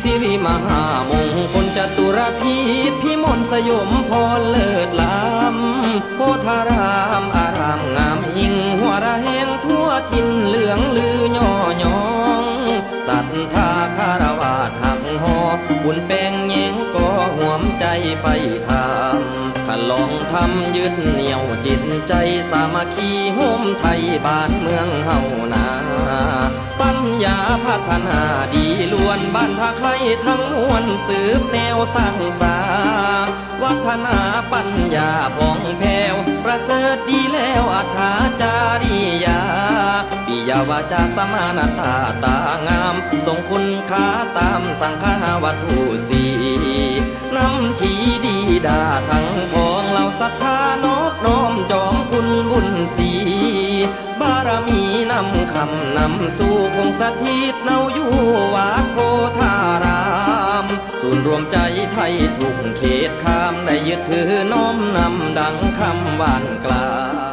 สิริมหามงคลจตุรพีพิมลสยมพรเลิศล้ำโพธารามอารามงามยิ่งหัวระแหงทั่วถิ่นเหลืองลือย่อยองศรัทธาคารวะหักหอบุญแป้งแยงก็ห่วมใจไฟธรรมขันลองทำยึดเหนี่ยวจิตใจสามัคคีโฮมไทยบ้านเมืองเฮานาปัญญาพัฒนาดีล้วนบ้านท่าใครทั้งมวลสืบแนวสร้างสาวัฒนาปัญญาผ่องแผ้วประเสริฐดีแล้วอัฏฐาจาริยาปิยวาจาสมานาตาตางามทรงคุณค่าตามสังฆาวัตถุสีน้ำชีดีดาทั้งพ้องเหล่าศรัทธานอบน้อมจอมคุณบุญสีบารมีนำคำนำสู่คงสถิตเนาอยู่วัดโพธารามศูนย์รวมใจไทยทุกเขตข้ามได้ยึดถือน้อมนำดังคำหวานกล่าว